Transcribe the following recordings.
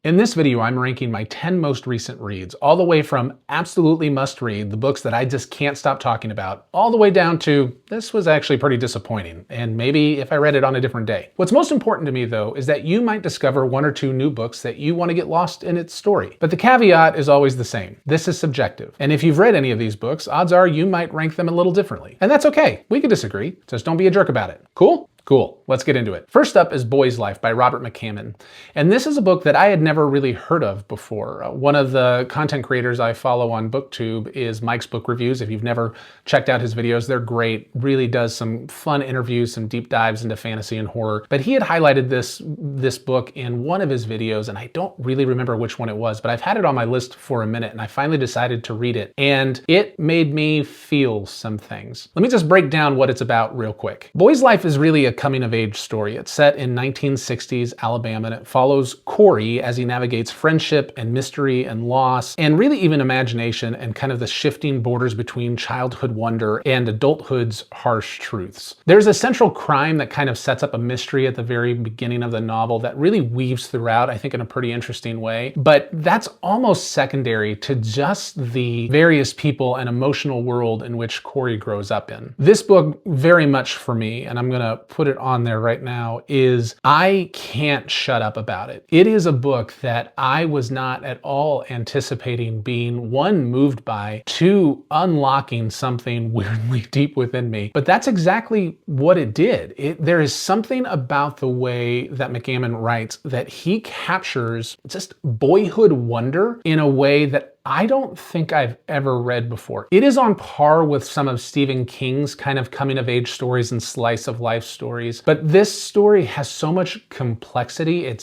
In this video, I'm ranking my 10 most recent reads, all the way from absolutely must read, the books that I just can't stop talking about, all the way down to this was actually pretty disappointing, and maybe if I read it on a different day. What's most important to me though is that you might discover one or two new books that you want to get lost in its story. But the caveat is always the same. This is subjective. And if you've read any of these books, odds are you might rank them a little differently. And that's okay. We can disagree. Just don't be a jerk about it. Cool? Cool, let's get into it. First up is Boy's Life by Robert McCammon. And this is a book that I had never really heard of before. One of the content creators I follow on BookTube is Mike's Book Reviews. If you've never checked out his videos, they're great. Really does some fun interviews, some deep dives into fantasy and horror. But he had highlighted this book in one of his videos, and I don't really remember which one it was, but I've had it on my list for a minute, and I finally decided to read it. And it made me feel some things. Let me just break down what it's about real quick. Boy's Life is really a coming-of-age story. It's set in 1960s Alabama, and it follows Corey as he navigates friendship and mystery and loss, and really even imagination and kind of the shifting borders between childhood wonder and adulthood's harsh truths. There's a central crime that kind of sets up a mystery at the very beginning of the novel that really weaves throughout, I think, in a pretty interesting way. But that's almost secondary to just the various people and emotional world in which Corey grows up in. This book, very much for me, and I'm gonna put it on there right now, is I can't shut up about it. It is a book that I was not at all anticipating being, one, moved by, two, unlocking something weirdly deep within me. But that's exactly what it did. There is something about the way that McCammon writes that he captures just boyhood wonder in a way that I don't think I've ever read before. It is on par with some of Stephen King's kind of coming-of-age stories and slice-of-life stories, but this story has so much complexity.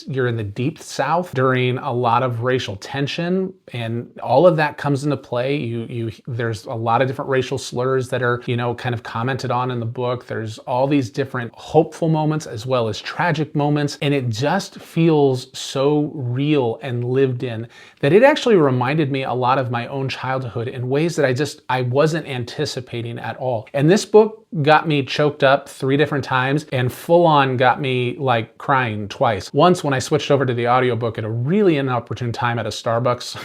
You're in the deep South during a lot of racial tension, and all of that comes into play. There's a lot of different racial slurs that are, kind of commented on in the book. There's all these different hopeful moments as well as tragic moments, and it just feels so real and lived in that it actually reminded me a lot of my own childhood in ways that I wasn't anticipating at all. And this book got me choked up 3 different times and full on got me like crying twice. Once when I switched over to the audiobook at a really inopportune time at a Starbucks,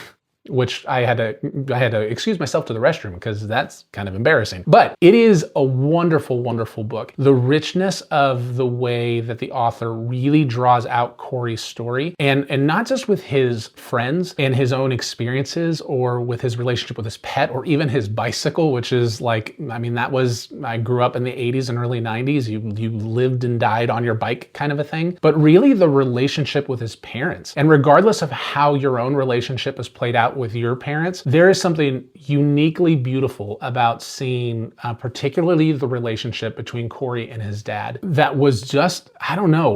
which I had to excuse myself to the restroom because that's kind of embarrassing. But it is a wonderful, wonderful book. The richness of the way that the author really draws out Corey's story, and not just with his friends and his own experiences or with his relationship with his pet or even his bicycle, which is like, I grew up in the 80s and early 90s. You lived and died on your bike kind of a thing. But really the relationship with his parents. And regardless of how your own relationship is played out with your parents, there is something uniquely beautiful about seeing particularly the relationship between Corey and his dad that was just,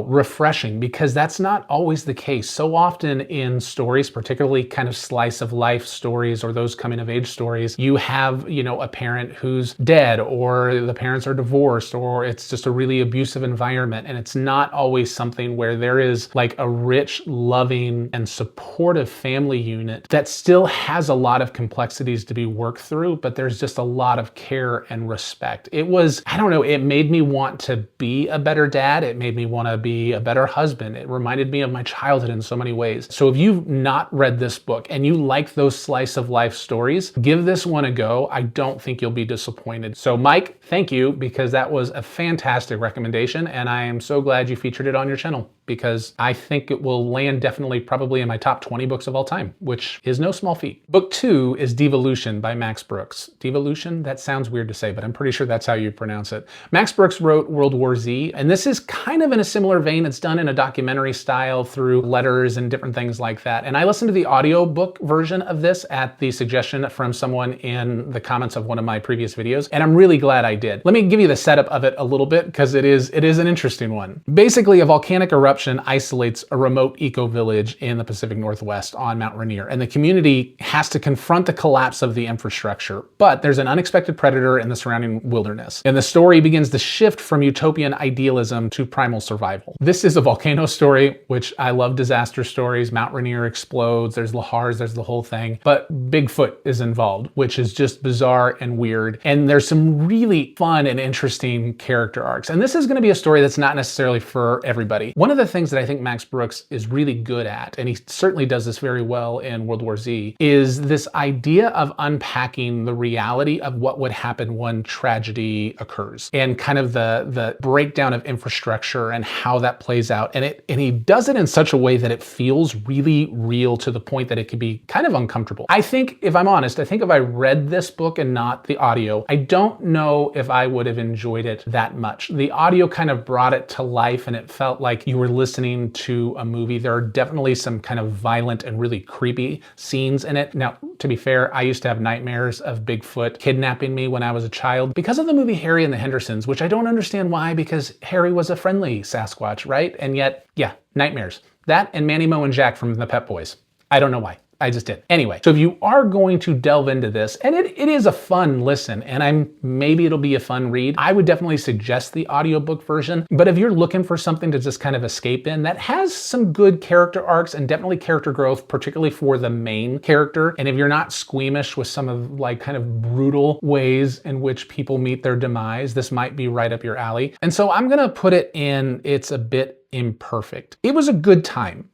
refreshing, because that's not always the case. So often in stories, particularly kind of slice of life stories or those coming of age stories, you have, a parent who's dead or the parents are divorced or it's just a really abusive environment, and it's not always something where there is like a rich, loving, and supportive family unit that still has a lot of complexities to be worked through, but there's just a lot of care and respect. It was, it made me want to be a better dad. It made me want to be a better husband. It reminded me of my childhood in so many ways. So if you've not read this book and you like those slice of life stories, give this one a go. I don't think you'll be disappointed. So Mike, thank you, because that was a fantastic recommendation, and I am so glad you featured it on your channel, because I think it will land definitely probably in my top 20 books of all time, which is no small feat. Book 2 is Devolution by Max Brooks. Devolution? That sounds weird to say, but I'm pretty sure that's how you pronounce it. Max Brooks wrote World War Z, and this is kind of in a similar vein. It's done in a documentary style through letters and different things like that. And I listened to the audiobook version of this at the suggestion from someone in the comments of one of my previous videos, and I'm really glad I did. Let me give you the setup of it a little bit, because it is an interesting one. Basically, a volcanic eruption isolates a remote eco-village in the Pacific Northwest on Mount Rainier, and the community community has to confront the collapse of the infrastructure, but there's an unexpected predator in the surrounding wilderness. And the story begins to shift from utopian idealism to primal survival. This is a volcano story, which I love disaster stories. Mount Rainier explodes, there's lahars, there's the whole thing. But Bigfoot is involved, which is just bizarre and weird. And there's some really fun and interesting character arcs. And this is going to be a story that's not necessarily for everybody. One of the things that I think Max Brooks is really good at, and he certainly does this very well in World War Z, is this idea of unpacking the reality of what would happen when tragedy occurs and kind of the breakdown of infrastructure and how that plays out. And he does it in such a way that it feels really real to the point that it can be kind of uncomfortable. I think, if I'm honest, I think if I read this book and not the audio, I don't know if I would have enjoyed it that much. The audio kind of brought it to life and it felt like you were listening to a movie. There are definitely some kind of violent and really creepy scenes in it. Now, to be fair, I used to have nightmares of Bigfoot kidnapping me when I was a child because of the movie Harry and the Hendersons, which I don't understand why, because Harry was a friendly Sasquatch, right? And yet, yeah, nightmares. That and Manny, Mo, and Jack from the Pet Boys. I don't know why. I just did. Anyway, so if you are going to delve into this, and it is a fun listen, and maybe it'll be a fun read, I would definitely suggest the audiobook version. But if you're looking for something to just kind of escape in, that has some good character arcs and definitely character growth, particularly for the main character. And if you're not squeamish with some of like kind of brutal ways in which people meet their demise, this might be right up your alley. And so I'm gonna put it in, it's a bit imperfect. It was a good time.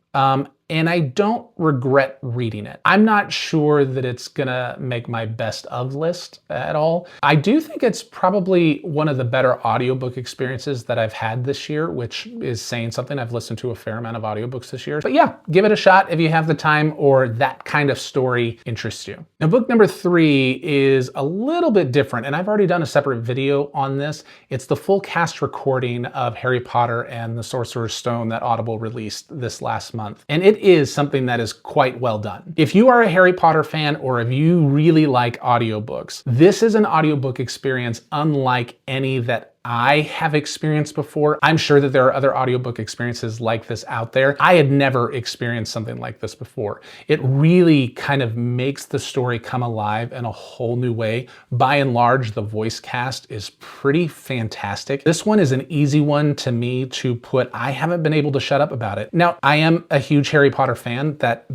And I don't regret reading it. I'm not sure that it's gonna make my best of list at all. I do think it's probably one of the better audiobook experiences that I've had this year, which is saying something. I've listened to a fair amount of audiobooks this year. But yeah, give it a shot if you have the time or that kind of story interests you. Now, book number 3 is a little bit different, and I've already done a separate video on this. It's the full cast recording of Harry Potter and the Sorcerer's Stone that Audible released this last month. And it is something that is quite well done. If you are a Harry Potter fan or if you really like audiobooks, this is an audiobook experience unlike any that I have experienced before. I'm sure that there are other audiobook experiences like this out there. I had never experienced something like this before. It really kind of makes the story come alive in a whole new way. By and large, the voice cast is pretty fantastic. This one is an easy one to me to put. I haven't been able to shut up about it. Now, I am a huge Harry Potter fan. That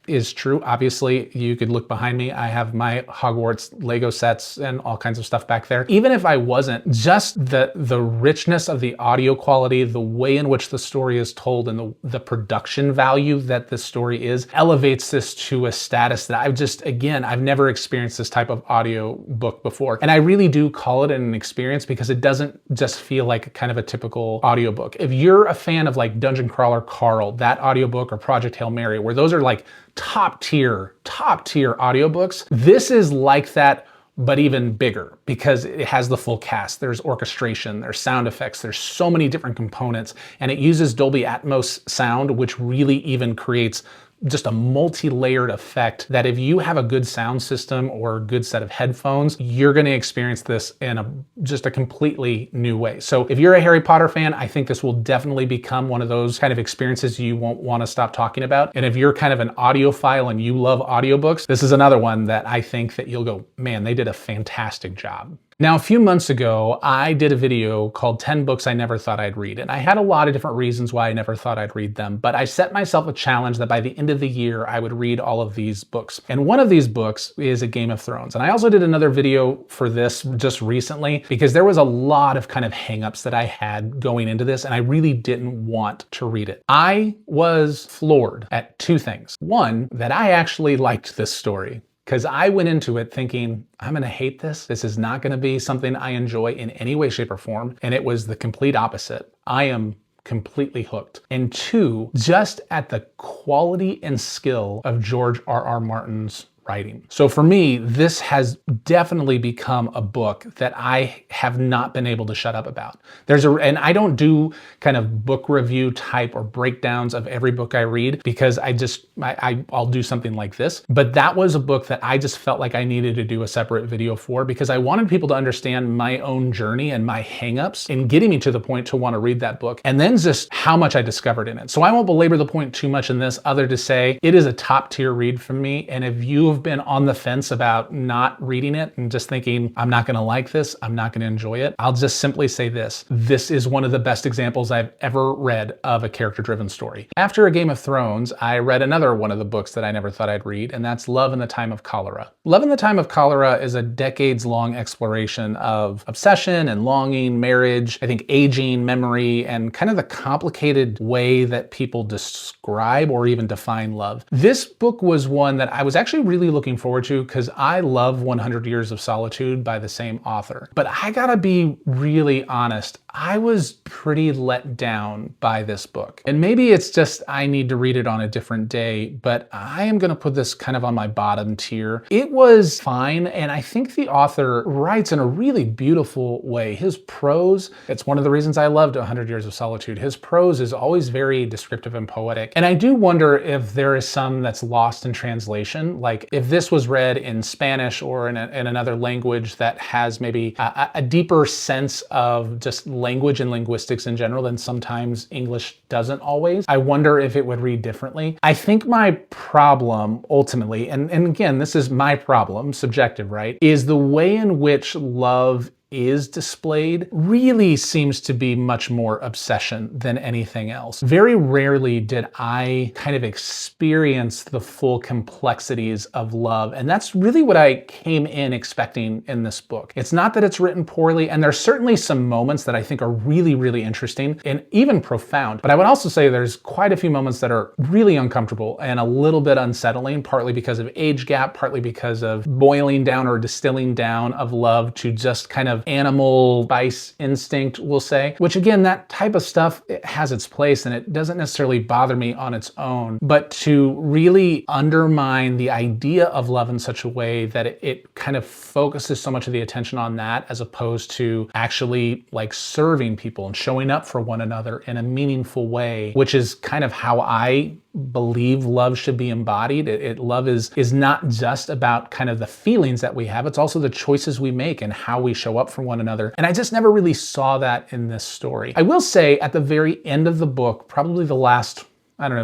is true. Obviously, you could look behind me. I have my Hogwarts Lego sets and all kinds of stuff back there. Even if I wasn't, just the richness of the audio quality, the way in which the story is told, and the production value that this story is, elevates this to a status that I've never experienced this type of audio book before. And I really do call it an experience because it doesn't just feel like a kind of a typical audiobook. If you're a fan of like Dungeon Crawler Carl, that audiobook, or Project Hail Mary, where those are like top tier audiobooks, this is like that, but even bigger because it has the full cast. There's orchestration, there's sound effects, there's so many different components, and it uses Dolby Atmos sound, which really even creates just a multi-layered effect that if you have a good sound system or a good set of headphones, you're going to experience this in just a completely new way. So if you're a Harry Potter fan, I think this will definitely become one of those kind of experiences you won't want to stop talking about. And if you're kind of an audiophile and you love audiobooks, this is another one that I think that you'll go, man, they did a fantastic job. Now, a few months ago, I did a video called 10 Books I Never Thought I'd Read, and I had a lot of different reasons why I never thought I'd read them, but I set myself a challenge that by the end of the year, I would read all of these books. And one of these books is A Game of Thrones. And I also did another video for this just recently because there was a lot of kind of hangups that I had going into this, and I really didn't want to read it. I was floored at two things. One, that I actually liked this story, because I went into it thinking, I'm gonna hate this. This is not gonna be something I enjoy in any way, shape, or form. And it was the complete opposite. I am completely hooked. And two, just at the quality and skill of George R.R. Martin's writing. So for me, this has definitely become a book that I have not been able to shut up about. And I don't do kind of book review type or breakdowns of every book I read because I'll do something like this. But that was a book that I just felt like I needed to do a separate video for because I wanted people to understand my own journey and my hangups in getting me to the point to want to read that book, and then just how much I discovered in it. So I won't belabor the point too much in this other to say it is a top tier read for me. And if you have been on the fence about not reading it and just thinking, I'm not going to like this, I'm not going to enjoy it, I'll just simply say this. This is one of the best examples I've ever read of a character-driven story. After A Game of Thrones, I read another one of the books that I never thought I'd read, and that's Love in the Time of Cholera. Love in the Time of Cholera is a decades-long exploration of obsession and longing, marriage, I think aging, memory, and kind of the complicated way that people describe or even define love. This book was one that I was actually really looking forward to because I love 100 Years of Solitude by the same author. But I gotta be really honest, I was pretty let down by this book. And maybe it's just I need to read it on a different day, but I am gonna put this kind of on my bottom tier. It was fine, and I think the author writes in a really beautiful way. His prose, it's one of the reasons I loved 100 Years of Solitude. His prose is always very descriptive and poetic. And I do wonder if there is some that's lost in translation. Like if this was read in Spanish or in another language that has maybe a deeper sense of just language and linguistics in general than sometimes English doesn't always, I wonder if it would read differently. I think my problem ultimately, and again, this is my problem, subjective, right, is the way in which love is displayed really seems to be much more obsession than anything else. Very rarely did I kind of experience the full complexities of love, and that's really what I came in expecting in this book. It's not that it's written poorly, and there's certainly some moments that I think are really, really interesting and even profound, but I would also say there's quite a few moments that are really uncomfortable and a little bit unsettling, partly because of age gap, partly because of boiling down or distilling down of love to just kind of animal spice instinct, we'll say, which again, that type of stuff, it has its place and it doesn't necessarily bother me on its own, but to really undermine the idea of love in such a way that it kind of focuses so much of the attention on that as opposed to actually like serving people and showing up for one another in a meaningful way, which is kind of how I believe love should be embodied. Love is not just about kind of the feelings that we have, it's also the choices we make and how we show up for one another. And I just never really saw that in this story. I will say at the very end of the book, probably the last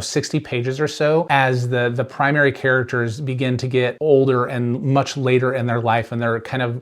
60 pages or so, as the primary characters begin to get older and much later in their life, and they're kind of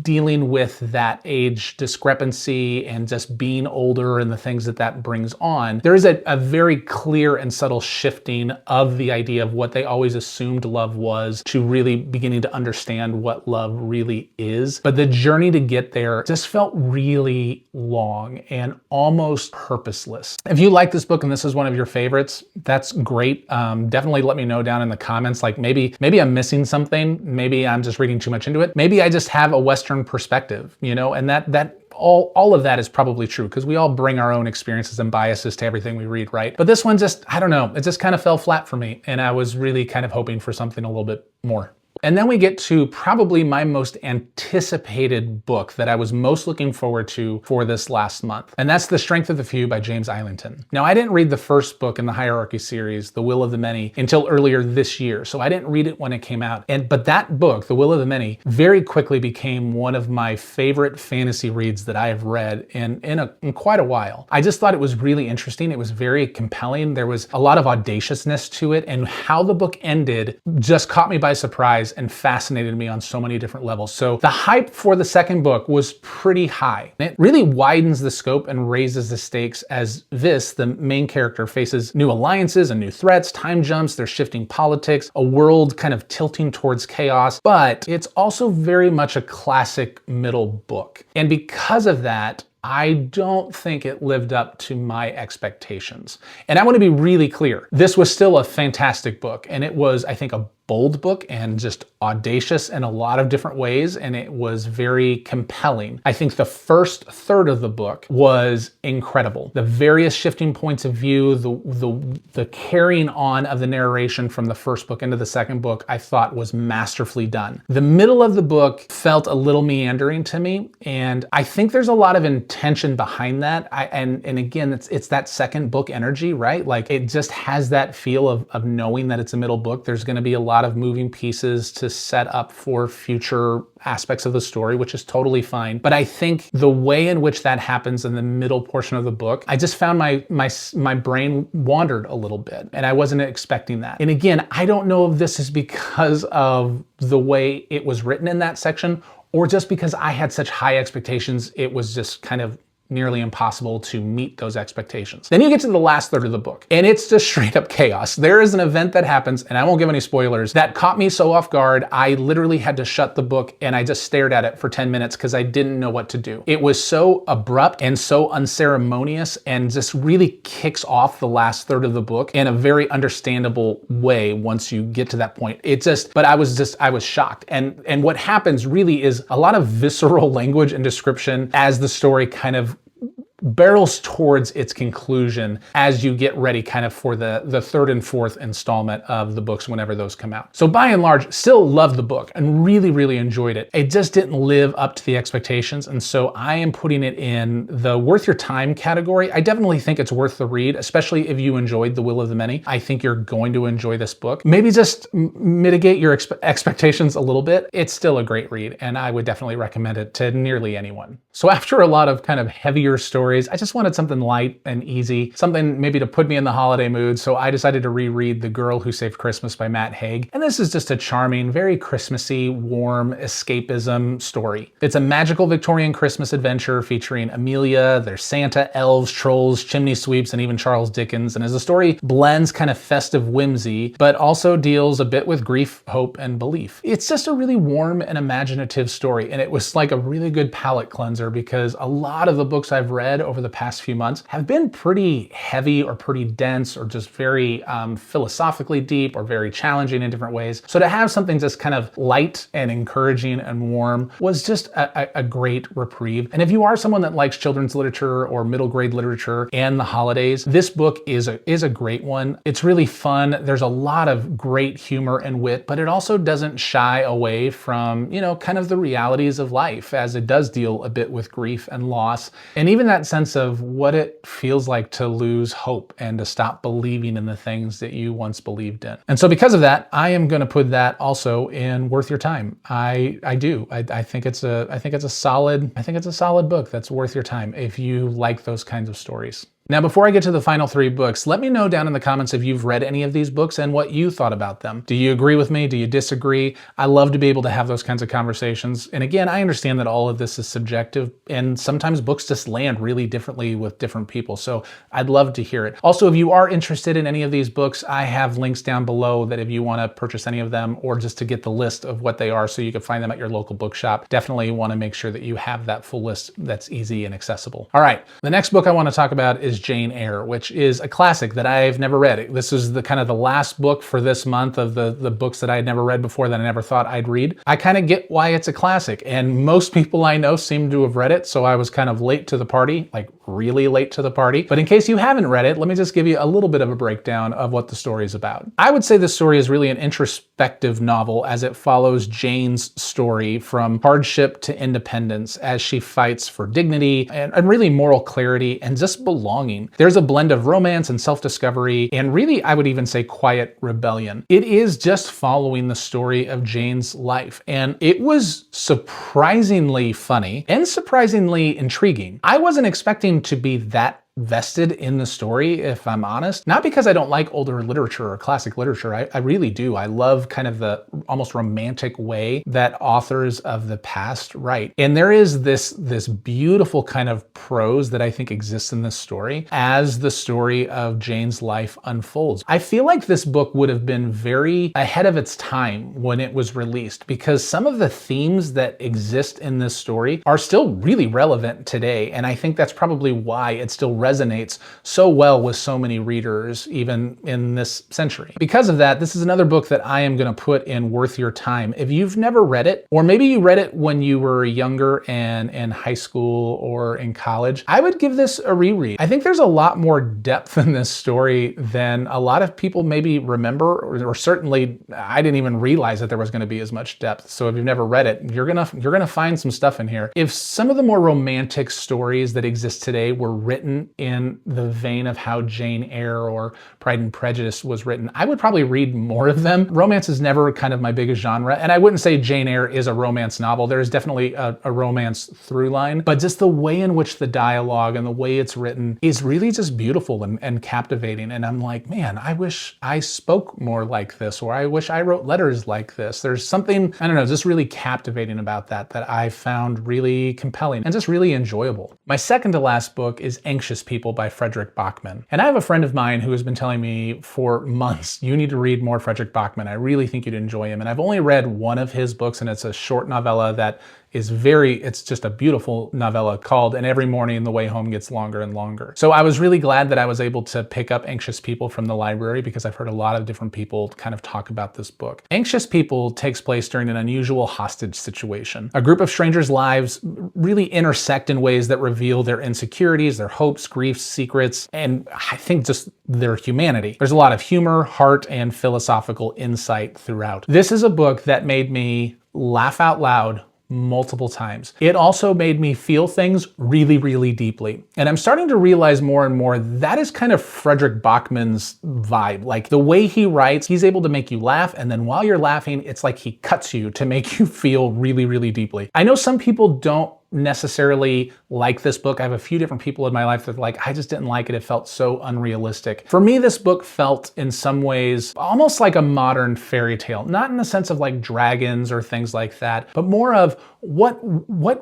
dealing with that age discrepancy and just being older and the things that brings on. There is a very clear and subtle shifting of the idea of what they always assumed love was to really beginning to understand what love really is. But the journey to get there just felt really long and almost purposeless. If you like this book and this is one of your favorites, that's great. Definitely let me know down in the comments, like maybe I'm missing something. Maybe I'm just reading too much into it. Maybe I just have a Western perspective, and that all of that is probably true because we all bring our own experiences and biases to everything we read, right? But this one just, I don't know, it just kind of fell flat for me. And I was really kind of hoping for something a little bit more. And then we get to probably my most anticipated book that I was most looking forward to for this last month. And that's The Strength of the Few by James Islington. Now, I didn't read the first book in the Hierarchy series, The Will of the Many, until earlier this year. So I didn't read it when it came out. But that book, The Will of the Many, very quickly became one of my favorite fantasy reads that I have read in quite a while. I just thought it was really interesting. It was very compelling. There was a lot of audaciousness to it, and how the book ended just caught me by surprise and fascinated me on so many different levels. So the hype for the second book was pretty high. It really widens the scope and raises the stakes as the main character, faces new alliances and new threats, time jumps, there's shifting politics, a world kind of tilting towards chaos, but it's also very much a classic middle book. And because of that, I don't think it lived up to my expectations. And I want to be really clear. This was still a fantastic book, and it was, I think, a bold book and just audacious in a lot of different ways, and it was very compelling. I think the first third of the book was incredible. The various shifting points of view, the carrying on of the narration from the first book into the second book, I thought was masterfully done. The middle of the book felt a little meandering to me, and I think there's a lot of intention behind that. And again, it's that second book energy, right? Like it just has that feel of knowing that it's a middle book. There's going to be a lot of moving pieces to set up for future aspects of the story, which is totally fine. But I think the way in which that happens in the middle portion of the book, I just found my brain wandered a little bit, and I wasn't expecting that. And again, I don't know if this is because of the way it was written in that section, or just because I had such high expectations, it was just kind of nearly impossible to meet those expectations. Then you get to the last third of the book, and it's just straight up chaos. There is an event that happens, and I won't give any spoilers, that caught me so off guard, I literally had to shut the book and I just stared at it for 10 minutes because I didn't know what to do. It was so abrupt and so unceremonious, and just really kicks off the last third of the book in a very understandable way once you get to that point. But I was shocked. And what happens really is a lot of visceral language and description as the story kind of barrels towards its conclusion as you get ready kind of for the third and fourth installment of the books whenever those come out. So by and large, still love the book and really, really enjoyed it. It just didn't live up to the expectations, and so I am putting it in the worth your time category. I definitely think it's worth the read, especially if you enjoyed The Will of the Many. I think you're going to enjoy this book. Maybe just mitigate your expectations a little bit. It's still a great read, and I would definitely recommend it to nearly anyone. So after a lot of kind of heavier stories, I just wanted something light and easy, something maybe to put me in the holiday mood, so I decided to reread The Girl Who Saved Christmas by Matt Haig. And this is just a charming, very Christmassy, warm escapism story. It's a magical Victorian Christmas adventure featuring Amelia, there's Santa, elves, trolls, chimney sweeps, and even Charles Dickens. And as the story blends kind of festive whimsy, but also deals a bit with grief, hope, and belief. It's just a really warm and imaginative story, and it was like a really good palate cleanser because a lot of the books I've read over the past few months have been pretty heavy or pretty dense or just very philosophically deep or very challenging in different ways. So to have something just kind of light and encouraging and warm was just a great reprieve. And if you are someone that likes children's literature or middle grade literature and the holidays, this book is a great one. It's really fun. There's a lot of great humor and wit, but it also doesn't shy away from, kind of the realities of life, as it does deal a bit with grief and loss, and even that sense of what it feels like to lose hope and to stop believing in the things that you once believed in. And so because of that, I am going to put that also in worth your time. I do. I think it's a solid book that's worth your time if you like those kinds of stories. Now, before I get to the final three books, let me know down in the comments if you've read any of these books and what you thought about them. Do you agree with me? Do you disagree? I love to be able to have those kinds of conversations. And again, I understand that all of this is subjective, and sometimes books just land really differently with different people. So I'd love to hear it. Also, if you are interested in any of these books, I have links down below that if you want to purchase any of them or just to get the list of what they are so you can find them at your local bookshop, definitely want to make sure that you have that full list that's easy and accessible. All right, the next book I want to talk about is Jane Eyre, which is a classic that I've never read. This is the kind of the last book for this month of the books that I had never read before that I never thought I'd read. I kind of get why it's a classic, and most people I know seem to have read it, so I was kind of late to the party, like really late to the party. But in case you haven't read it, let me just give you a little bit of a breakdown of what the story is about. I would say this story is really an introspective novel as it follows Jane's story from hardship to independence as she fights for dignity and really moral clarity and just belonging. There's a blend of romance and self-discovery, and really, I would even say quiet rebellion. It is just following the story of Jane's life, and it was surprisingly funny and surprisingly intriguing. I wasn't expecting to be that vested in the story, if I'm honest. Not because I don't like older literature or classic literature. I really do. I love kind of the almost romantic way that authors of the past write. And there is this beautiful kind of prose that I think exists in this story as the story of Jane's life unfolds. I feel like this book would have been very ahead of its time when it was released, because some of the themes that exist in this story are still really relevant today. And I think that's probably why it's still resonates so well with so many readers, even in this century. Because of that, this is another book that I am going to put in worth your time. If you've never read it, or maybe you read it when you were younger and in high school or in college, I would give this a reread. I think there's a lot more depth in this story than a lot of people maybe remember, or certainly I didn't even realize that there was going to be as much depth. So if you've never read it, you're gonna find some stuff in here. If some of the more romantic stories that exist today were written in the vein of how Jane Eyre or Pride and Prejudice was written, I would probably read more of them. Romance is never kind of my biggest genre, and I wouldn't say Jane Eyre is a romance novel. There is definitely a romance through line, but just the way in which the dialogue and the way it's written is really just beautiful and captivating. And I'm like, man, I wish I spoke more like this, or I wish I wrote letters like this. There's something, I don't know, just really captivating about that I found really compelling and just really enjoyable. My second to last book is Anxious People by Frederick Bachman. And I have a friend of mine who has been telling me for months, you need to read more Frederick Bachman. I really think you'd enjoy him. And I've only read one of his books, and it's a short novella that is it's just a beautiful novella called And Every Morning the Way Home Gets Longer and Longer. So I was really glad that I was able to pick up Anxious People from the library, because I've heard a lot of different people kind of talk about this book. Anxious People takes place during an unusual hostage situation. A group of strangers' lives really intersect in ways that reveal their insecurities, their hopes, griefs, secrets, and I think just their humanity. There's a lot of humor, heart, and philosophical insight throughout. This is a book that made me laugh out loud multiple times. It also made me feel things really, really deeply. And I'm starting to realize more and more that is kind of Frederick Bachman's vibe. Like the way he writes, he's able to make you laugh, and then while you're laughing, it's like he cuts you to make you feel really, really deeply. I know some people don't necessarily like this book. I have a few different people in my life that are like, I just didn't like it. It felt so unrealistic. For me, this book felt in some ways almost like a modern fairy tale, not in the sense of like dragons or things like that, but more of what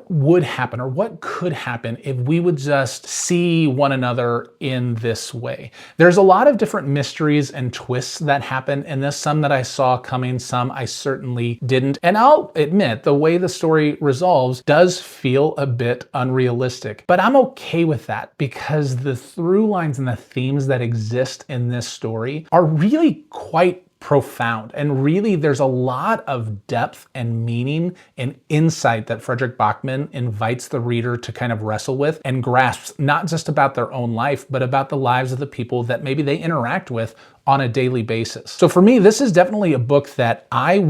would happen or what could happen if we would just see one another in this way. There's a lot of different mysteries and twists that happen in this, some that I saw coming, some I certainly didn't. And I'll admit, the way the story resolves does feel a bit unrealistic, but I'm okay with that because the through lines and the themes that exist in this story are really quite profound. And really, there's a lot of depth and meaning and insight that Frederick Bachman invites the reader to kind of wrestle with and grasps, not just about their own life, but about the lives of the people that maybe they interact with on a daily basis. So for me, this is definitely a book that I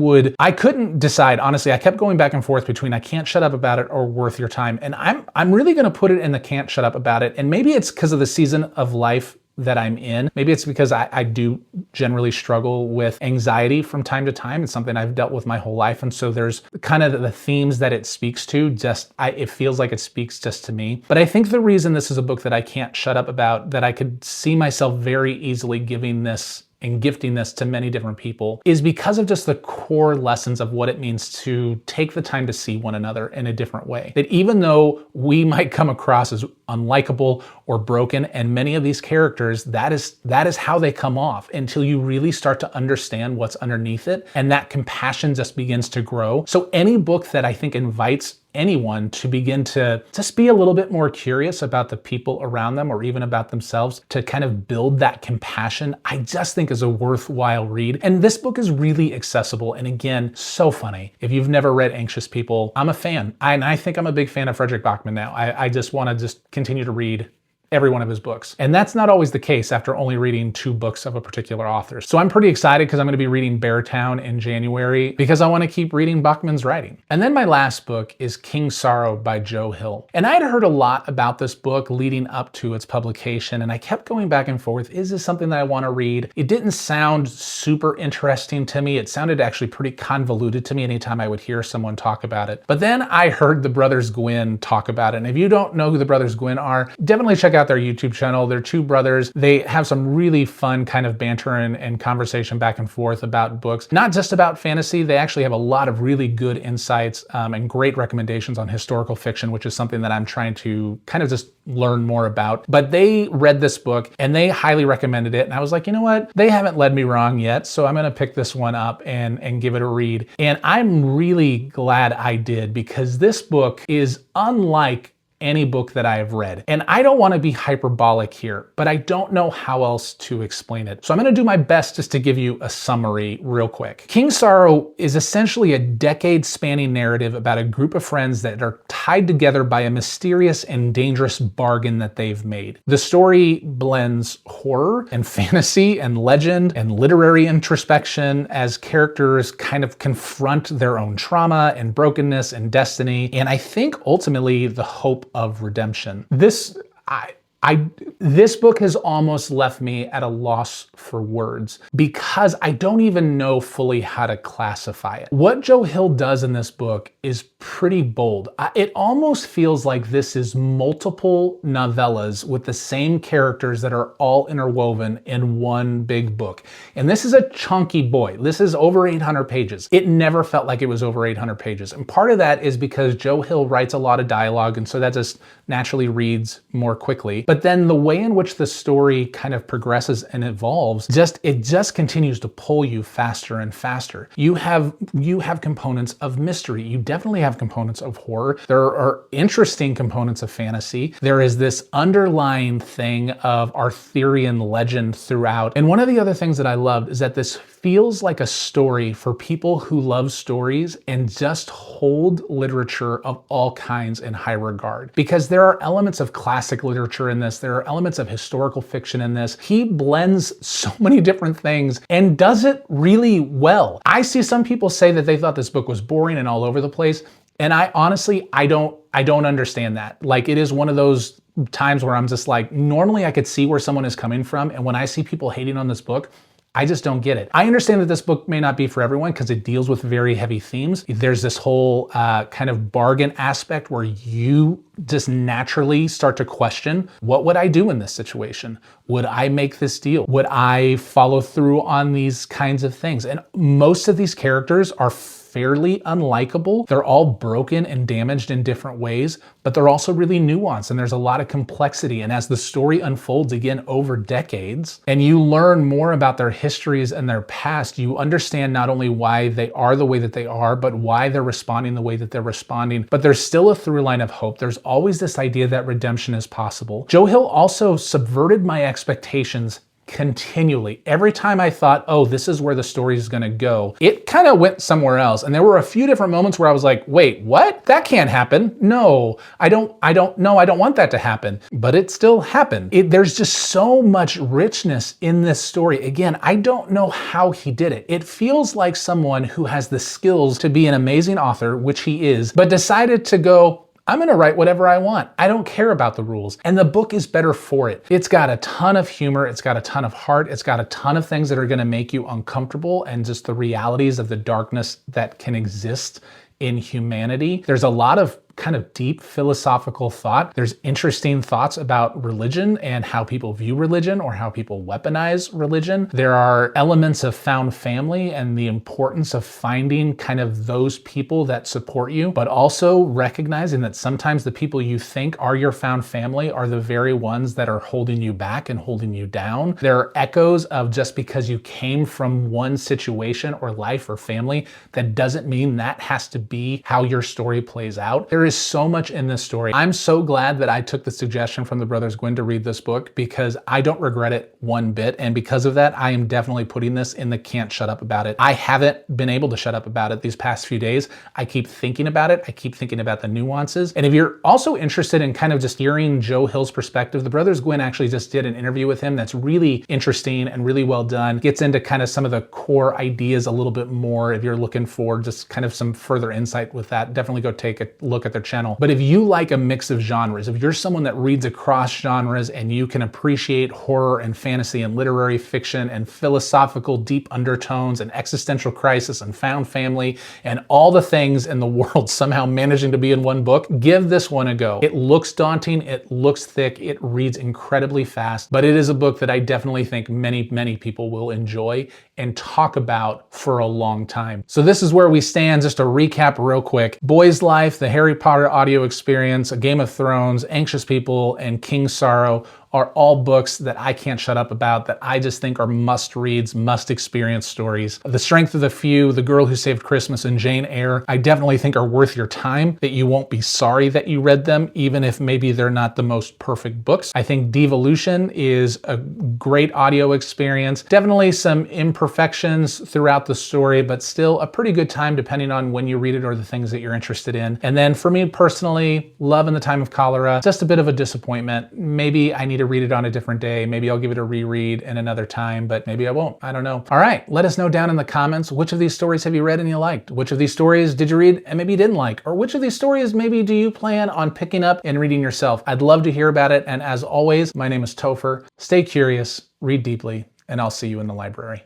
couldn't decide. Honestly, I kept going back and forth between I can't shut up about it or worth your time. And I'm really gonna put it in the can't shut up about it. And maybe it's because of the season of life that I'm in. Maybe it's because I do generally struggle with anxiety from time to time. It's something I've dealt with my whole life. And so there's kind of the themes that it speaks to, it feels like it speaks just to me. But I think the reason this is a book that I can't shut up about, that I could see myself very easily giving this and gifting this to many different people, is because of just the core lessons of what it means to take the time to see one another in a different way. That even though we might come across as unlikable or broken, and many of these characters, that is how they come off until you really start to understand what's underneath it, and that compassion just begins to grow. So any book that I think invites anyone to begin to just be a little bit more curious about the people around them, or even about themselves, to kind of build that compassion, I just think is a worthwhile read. And this book is really accessible, and again, so funny. If you've never read Anxious People, I'm a fan. I think I'm a big fan of Frederick Bachman now. I just want to continue to read every one of his books. And that's not always the case after only reading 2 books of a particular author. So I'm pretty excited because I'm going to be reading Beartown in January, because I want to keep reading Bachman's writing. And then my last book is King Sorrow by Joe Hill. And I had heard a lot about this book leading up to its publication, and I kept going back and forth. Is this something that I want to read? It didn't sound super interesting to me. It sounded actually pretty convoluted to me anytime I would hear someone talk about it. But then I heard the brothers Gwynn talk about it. And if you don't know who the brothers Gwynn are, definitely check out their YouTube channel. They're 2 brothers. They have some really fun kind of banter and conversation back and forth about books, not just about fantasy. They actually have a lot of really good insights and great recommendations on historical fiction, which is something that I'm trying to kind of just learn more about. But they read this book and they highly recommended it. And I was like, you know what? They haven't led me wrong yet. So I'm going to pick this one up and give it a read. And I'm really glad I did, because this book is unlike any book that I have read. And I don't want to be hyperbolic here, but I don't know how else to explain it. So I'm going to do my best just to give you a summary real quick. King Sorrow is essentially a decade-spanning narrative about a group of friends that are tied together by a mysterious and dangerous bargain that they've made. The story blends horror and fantasy and legend and literary introspection as characters kind of confront their own trauma and brokenness and destiny, and I think ultimately the hope of redemption. This book has almost left me at a loss for words because I don't even know fully how to classify it. What Joe Hill does in this book is pretty bold. It almost feels like this is multiple novellas with the same characters that are all interwoven in one big book. And this is a chunky boy. This is over 800 pages. It never felt like it was over 800 pages. And part of that is because Joe Hill writes a lot of dialogue, and so that just naturally reads more quickly. But then the way in which the story kind of progresses and evolves, it just continues to pull you faster and faster. You have components of mystery. You definitely have components of horror. There are interesting components of fantasy. There is this underlying thing of Arthurian legend throughout. And one of the other things that I loved is that this feels like a story for people who love stories and just hold literature of all kinds in high regard. Because there are elements of classic literature in this, there are elements of historical fiction in this. He blends so many different things and does it really well. I see some people say that they thought this book was boring and all over the place. And I honestly, I don't understand that. Like, it is one of those times where I'm just like, normally I could see where someone is coming from. And when I see people hating on this book, I just don't get it. I understand that this book may not be for everyone because it deals with very heavy themes. There's this whole kind of bargain aspect where you just naturally start to question, what would I do in this situation? Would I make this deal? Would I follow through on these kinds of things? And most of these characters are fairly unlikable. They're all broken and damaged in different ways, but they're also really nuanced and there's a lot of complexity. And as the story unfolds again over decades and you learn more about their histories and their past, you understand not only why they are the way that they are, but why they're responding the way that they're responding. But there's still a through line of hope. There's always this idea that redemption is possible. Joe Hill also subverted my expectations continually. Every time I thought, oh, this is where the story is going to go, it kind of went somewhere else. And there were a few different moments where I was like, wait, what? That can't happen. No, I don't want that to happen. But it still happened. There's just so much richness in this story. Again, I don't know how he did it. It feels like someone who has the skills to be an amazing author, which he is, but decided to go, I'm gonna write whatever I want. I don't care about the rules. And the book is better for it. It's got a ton of humor. It's got a ton of heart. It's got a ton of things that are gonna make you uncomfortable and just the realities of the darkness that can exist in humanity. There's a lot of kind of deep philosophical thought. There's interesting thoughts about religion and how people view religion or how people weaponize religion. There are elements of found family and the importance of finding kind of those people that support you, but also recognizing that sometimes the people you think are your found family are the very ones that are holding you back and holding you down. There are echoes of just because you came from one situation or life or family, that doesn't mean that has to be how your story plays out. There is so much in this story. I'm so glad that I took the suggestion from the Brothers Gwyn to read this book because I don't regret it one bit. And because of that, I am definitely putting this in the can't shut up about it. I haven't been able to shut up about it these past few days. I keep thinking about it. I keep thinking about the nuances. And if you're also interested in kind of just hearing Joe Hill's perspective, the Brothers Gwyn actually just did an interview with him that's really interesting and really well done. Gets into kind of some of the core ideas a little bit more. If you're looking for just kind of some further insight with that, definitely go take a look at their channel. But if you like a mix of genres, if you're someone that reads across genres and you can appreciate horror and fantasy and literary fiction and philosophical deep undertones and existential crisis and found family and all the things in the world somehow managing to be in one book, give this one a go. It looks daunting, it looks thick, it reads incredibly fast, but it is a book that I definitely think many, many people will enjoy and talk about for a long time. So this is where we stand. Just to recap real quick: Boy's Life, the Harry Potter audio experience, A Game of Thrones, Anxious People, and King Sorrow are all books that I can't shut up about, that I just think are must-reads, must-experience stories. The Strength of the Few, The Girl Who Saved Christmas, and Jane Eyre, I definitely think are worth your time, that you won't be sorry that you read them, even if maybe they're not the most perfect books. I think Devolution is a great audio experience. Definitely some imperfections throughout the story, but still a pretty good time depending on when you read it or the things that you're interested in. And then for me personally, Love in the Time of Cholera, just a bit of a disappointment. Maybe I need to read it on a different day. Maybe I'll give it a reread in another time, but maybe I won't. I don't know. All right, let us know down in the comments, which of these stories have you read and you liked? Which of these stories did you read and maybe you didn't like? Or which of these stories maybe do you plan on picking up and reading yourself? I'd love to hear about it. And as always, my name is Topher. Stay curious, read deeply, and I'll see you in the library.